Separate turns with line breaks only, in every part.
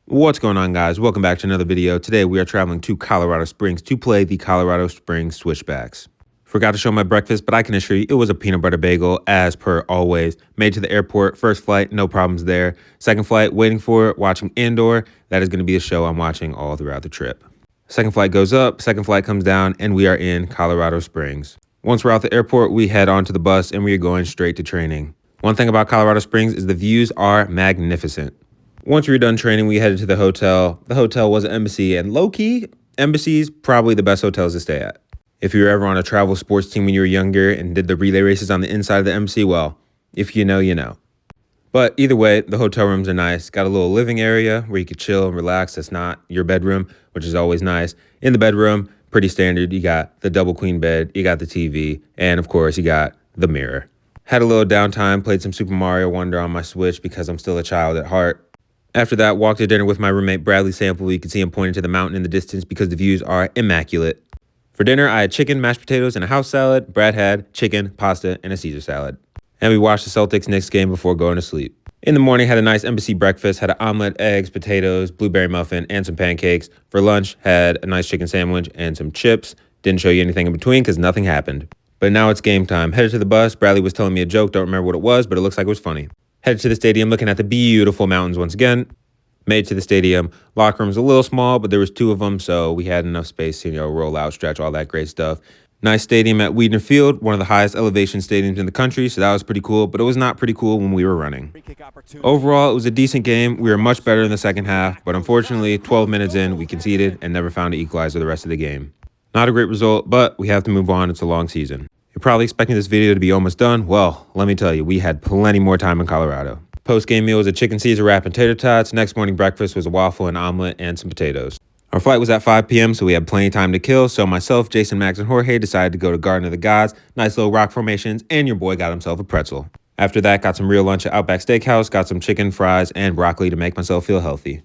What's going on, guys? Welcome back to another video. Today we are traveling to Colorado Springs to play the Colorado Springs Switchbacks. Forgot to show my breakfast, but I can assure you it was a peanut butter bagel as per always. Made to the airport, first flight, no problems there. Second flight, waiting for it, watching Andor. That is going to be a show I'm watching all throughout the trip. Second flight goes up, second flight comes down, and we are in Colorado Springs. Once we're out the airport, we head onto the bus and we are going straight to training. One thing about Colorado Springs is the views are magnificent. Once we were done training, we headed to the hotel. The hotel was an embassy, and low-key, embassies, probably the best hotels to stay at. If you were ever on a travel sports team when you were younger and did the relay races on the inside of the embassy, well, if you know, you know. But either way, the hotel rooms are nice. Got a little living area where you could chill and relax. That's not your bedroom, which is always nice. In the bedroom, pretty standard. You got the double queen bed, you got the TV, and of course, you got the mirror. Had a little downtime, played some Super Mario Wonder on my Switch because I'm still a child at heart. After that, walked to dinner with my roommate Bradley Sample. You can see him pointing to the mountain in the distance because the views are immaculate. For dinner, I had chicken, mashed potatoes, and a house salad. Brad had chicken, pasta, and a Caesar salad. And we watched the Celtics-Knicks game before going to sleep. In the morning, had a nice embassy breakfast, had an omelet, eggs, potatoes, blueberry muffin, and some pancakes. For lunch, had a nice chicken sandwich and some chips. Didn't show you anything in between because nothing happened. But now it's game time. Headed to the bus. Bradley was telling me a joke. Don't remember what it was, but it looks like it was funny. Headed to the stadium, looking at the beautiful mountains once again. Made it to the stadium. Locker room's a little small, but there was two of them, so we had enough space to, roll out, stretch, all that great stuff. Nice stadium at Weidner Field, one of the highest elevation stadiums in the country, so that was pretty cool, but it was not pretty cool when we were running. Overall, it was a decent game. We were much better in the second half, but unfortunately, 12 minutes in, we conceded and never found an equalizer the rest of the game. Not a great result, but we have to move on. It's a long season. You're probably expecting this video to be almost done. Well, let me tell you, we had plenty more time in Colorado. Post-game meal was a chicken Caesar wrap and tater tots. Next morning breakfast was a waffle and omelet and some potatoes. Our flight was at 5 p.m., so we had plenty of time to kill. So myself, Jason, Max, and Jorge decided to go to Garden of the Gods, nice little rock formations, and your boy got himself a pretzel. After that, got some real lunch at Outback Steakhouse, got some chicken, fries, and broccoli to make myself feel healthy.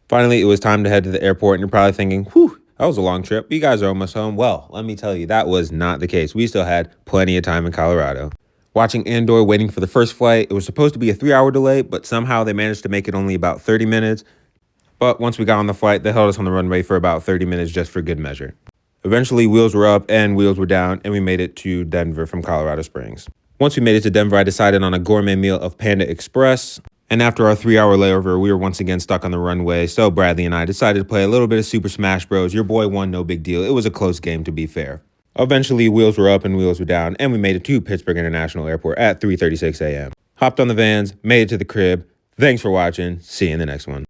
Finally, it was time to head to the airport, and you're probably thinking, whew, that was a long trip. You guys are almost home. Well, let me tell you, that was not the case. We still had plenty of time in Colorado. Watching Andor, waiting for the first flight. It was supposed to be a 3-hour delay, but somehow they managed to make it only about 30 minutes. But once we got on the flight, they held us on the runway for about 30 minutes just for good measure. Eventually, wheels were up and wheels were down, and we made it to Denver from Colorado Springs. Once we made it to Denver, I decided on a gourmet meal of Panda Express. And after our 3-hour layover, we were once again stuck on the runway, so Bradley and I decided to play a little bit of Super Smash Bros. Your boy won, no big deal. It was a close game, to be fair. Eventually, wheels were up and wheels were down, and we made it to Pittsburgh International Airport at 3:36 a.m. Hopped on the vans, made it to the crib. Thanks for watching. See you in the next one.